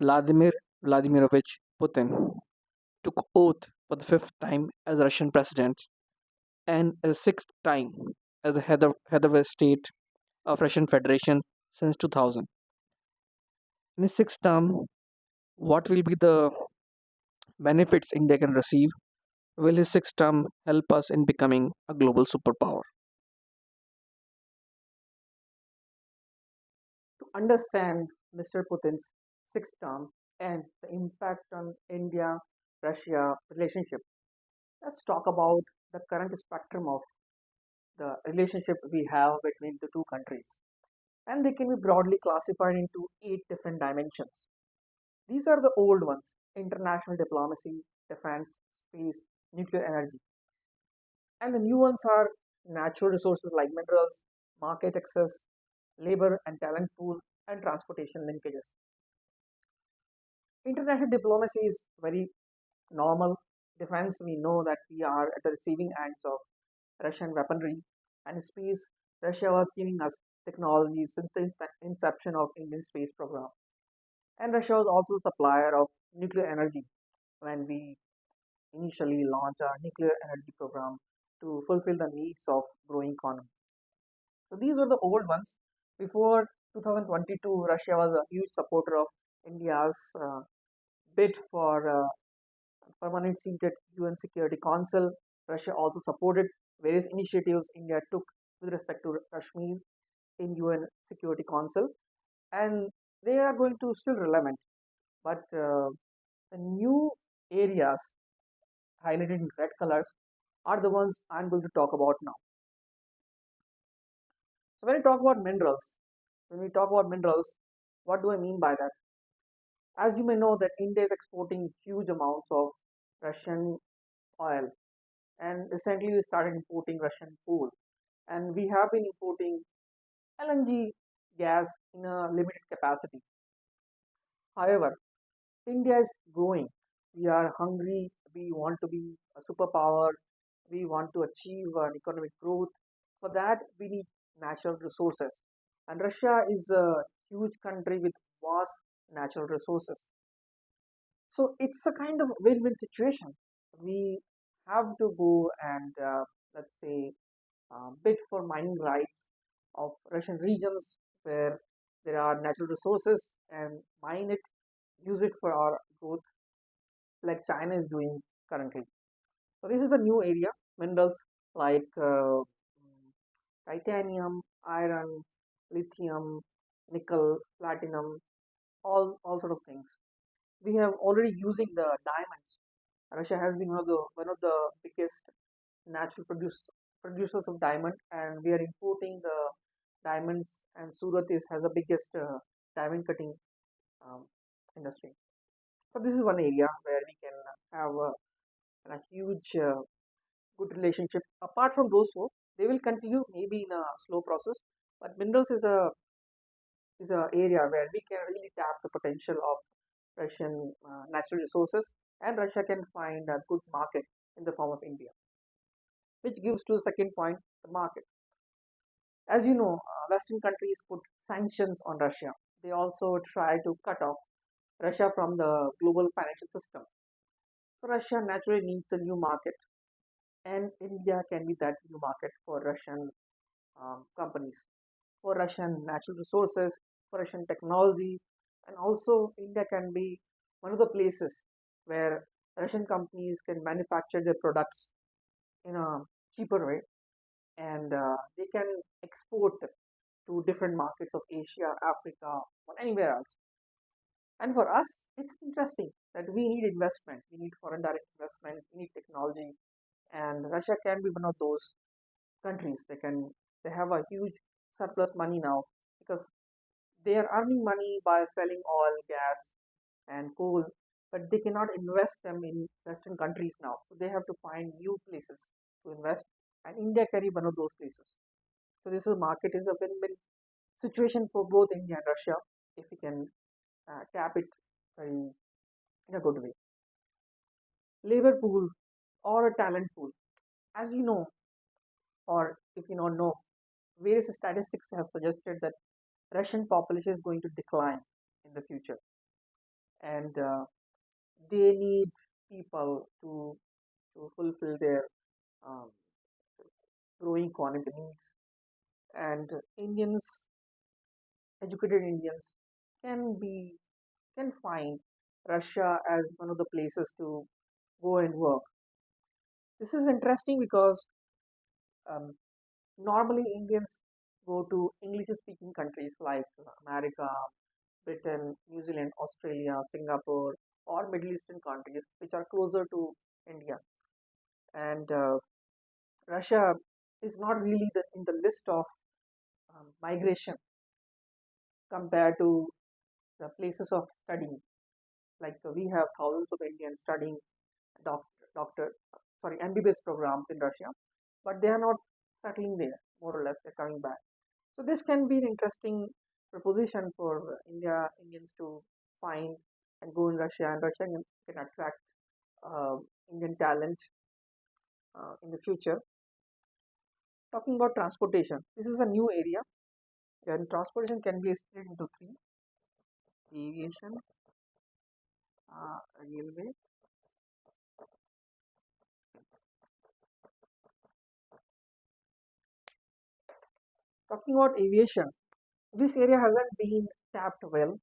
Vladimir Vladimirovich Putin took oath for the fifth time as Russian president and a sixth time as the head of a state of Russian Federation since 2000. In his sixth term, what will be the benefits India can receive? Will his sixth term help us in becoming a global superpower? To understand Mr. Putin's sixth term and the impact on India Russia relationship, let's talk about the current spectrum of the relationship we have between the two countries. And they can be broadly classified into eight different dimensions. These are the old ones: international diplomacy, defense, space, nuclear energy. And the new ones are natural resources like minerals, market access, labor and talent pool, and transportation linkages. International diplomacy is very normal. Defense, we know that we are at the receiving ends of Russian weaponry. And space, Russia was giving us technology since the inception of Indian space program. And Russia was also a supplier of nuclear energy when we initially launched our nuclear energy program to fulfill the needs of growing economy. So these were the old ones. Before 2022, Russia was a huge supporter of India's bid for permanent seat at UN Security Council. Russia also supported various initiatives India took with respect to Kashmir in UN Security Council, and they are going to still relevant. But the new areas highlighted in red colors are the ones I'm going to talk about now. So when we talk about minerals, what do I mean by that? As you may know that India is exporting huge amounts of Russian oil, and recently we started importing Russian coal, and we have been importing LNG gas in a limited capacity. However, India is growing. We are hungry. We want to be a superpower. We want to achieve an economic growth. For that, we need natural resources. And Russia is a huge country with vast natural resources. So it's a kind of win-win situation. We have to go and let's say bid for mining rights of Russian regions where there are natural resources and mine it, use it for our growth, like China is doing currently. So this is the new area: minerals like titanium, iron, lithium, nickel, platinum, all sort of things. We have already using the diamonds. Russia has been one of the biggest natural producers of diamond, and we are importing the diamonds. And Surat is has the biggest diamond cutting um, industry. So this is one area where we can have a huge good relationship. Apart from those four, they will continue maybe in a slow process. But minerals is a area where we can really tap the potential of Russian natural resources, and Russia can find a good market in the form of India, which gives to the second point, the market. As you know, Western countries put sanctions on Russia. They also try to cut off Russia from the global financial system. So Russia naturally needs a new market, and India can be that new market for Russian companies, for Russian natural resources, for Russian technology, and also India can be one of the places where Russian companies can manufacture their products in a cheaper way, and they can export to different markets of Asia, Africa, or anywhere else. And for us, it's interesting that we need investment, we need foreign direct investment, we need technology, and Russia can be one of those countries. They have a huge surplus money now because they are earning money by selling oil, gas, and coal, but they cannot invest them in Western countries now. So they have to find new places to invest, and India can be one of those places. So this is market is a win-win situation for both India and Russia if we can tap it very in a good way. Labor pool or a talent pool, as you know, or if you don't know, various statistics have suggested that Russian population is going to decline in the future, and they need people to fulfill their um, growing economic needs. And Indians, educated Indians, can be can find Russia as one of the places to go and work. This is interesting because um, normally Indians go to English-speaking countries like America, Britain, New Zealand, Australia, Singapore, or Middle Eastern countries which are closer to India. And Russia is not really in the list of migration compared to the places of studying. Like we have thousands of Indians studying doctor, sorry, MBBS programs in Russia, but they are not settling there. More or less, they're coming back. So this can be an interesting proposition for Indians to find and go in Russia, and Russia can attract uh, Indian talent in the future. Talking about transportation, this is a new area, and transportation can be split into three: aviation, railway. Talking about aviation, this area hasn't been tapped well.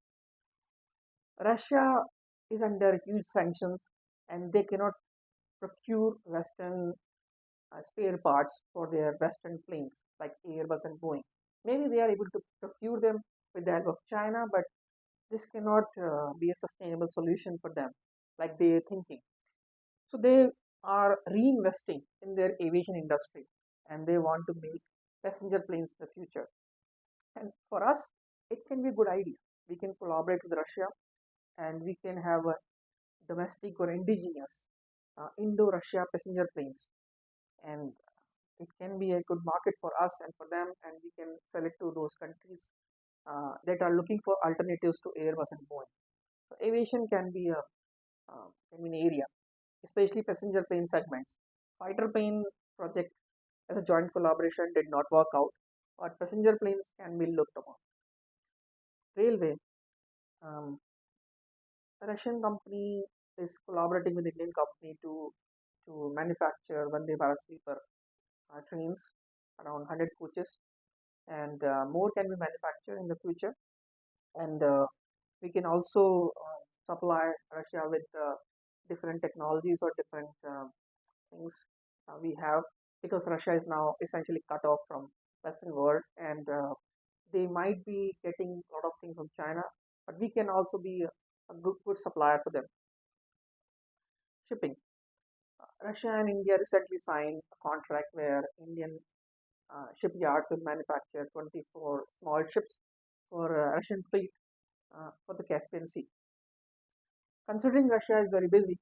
Russia is under huge sanctions, and they cannot procure Western spare parts for their Western planes like Airbus and Boeing. Maybe they are able to procure them with the help of China, but this cannot be a sustainable solution for them, like they are thinking. So they are reinvesting in their aviation industry, and they want to make passenger planes in the future. And for us, it can be a good idea. We can collaborate with Russia, and we can have a domestic or indigenous Indo-Russia passenger planes, and it can be a good market for us and for them, and we can sell it to those countries that are looking for alternatives to Airbus and Boeing. So aviation can be an area, especially passenger plane segments. Fighter plane project as a joint collaboration did not work out, but passenger planes can be looked upon. Railway, um, a Russian company is collaborating with Indian company to manufacture Vande Bharat sleeper trains, around 100 coaches, and more can be manufactured in the future. And we can also supply Russia with different technologies or different things we have, because Russia is now essentially cut off from Western world, and they might be getting a lot of things from China, but we can also be a good supplier for them. Shipping. Russia and India recently signed a contract where Indian shipyards will manufacture 24 small ships for Russian fleet for the Caspian Sea. Considering Russia is very busy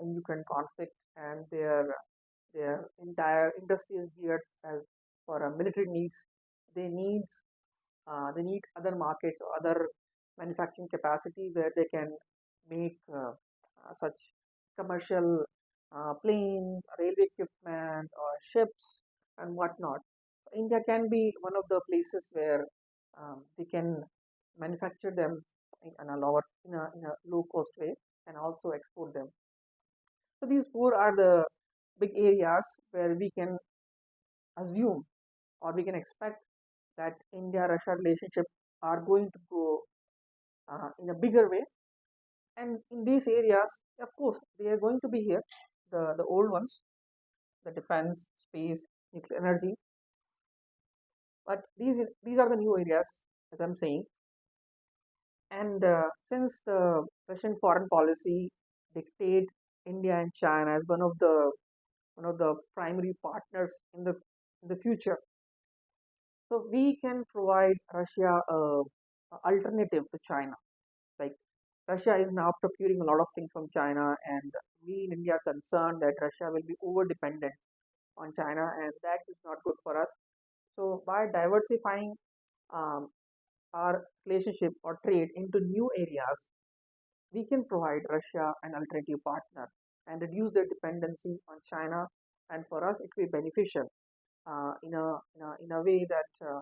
in Ukraine conflict, and their entire industry is geared for military needs, they needs they need other markets or other manufacturing capacity where they can make such commercial plane, railway equipment, or ships and whatnot. India can be one of the places where they can manufacture them in a low cost way and also export them. So these four are the big areas where we can assume or we can expect that India-Russia relationship are going to go in a bigger way. And in these areas, of course, they are going to be here, the old ones, the defense, space, nuclear energy. But these are the new areas, as I'm saying. And since the Russian foreign policy dictate India and China as one of the primary partners in the future, so we can provide Russia a alternative to China. Like Russia is now procuring a lot of things from China, and we in India are concerned that Russia will be over dependent on China, and that is not good for us. So by diversifying um, our relationship or trade into new areas, we can provide Russia an alternative partner and reduce their dependency on China. And for us, it will be beneficial in a way that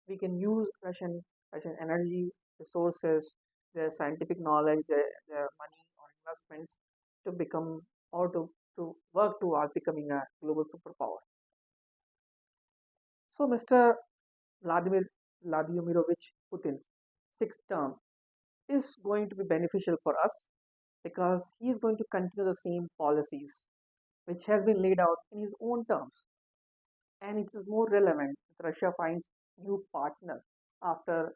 we can use Russian energy resources, their scientific knowledge, their money or investments to become or to work towards becoming a global superpower. So, Mr. Vladimir Vladimirovich Putin's sixth term is going to be beneficial for us because he is going to continue the same policies which has been laid out in his own terms, and it is more relevant if Russia finds new partner after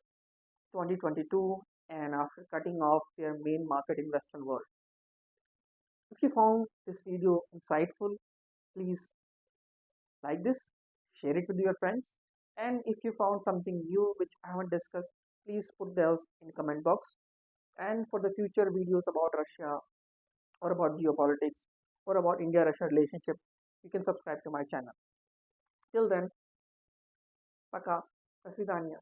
2022 and after cutting off their main market in Western world. If you found this video insightful, please like this, share it with your friends, and if you found something new which I haven't discussed, please put those in comment box. And for the future videos about Russia or about geopolitics or about India-Russia relationship, you can subscribe to my channel. Till then, paka, до свидания.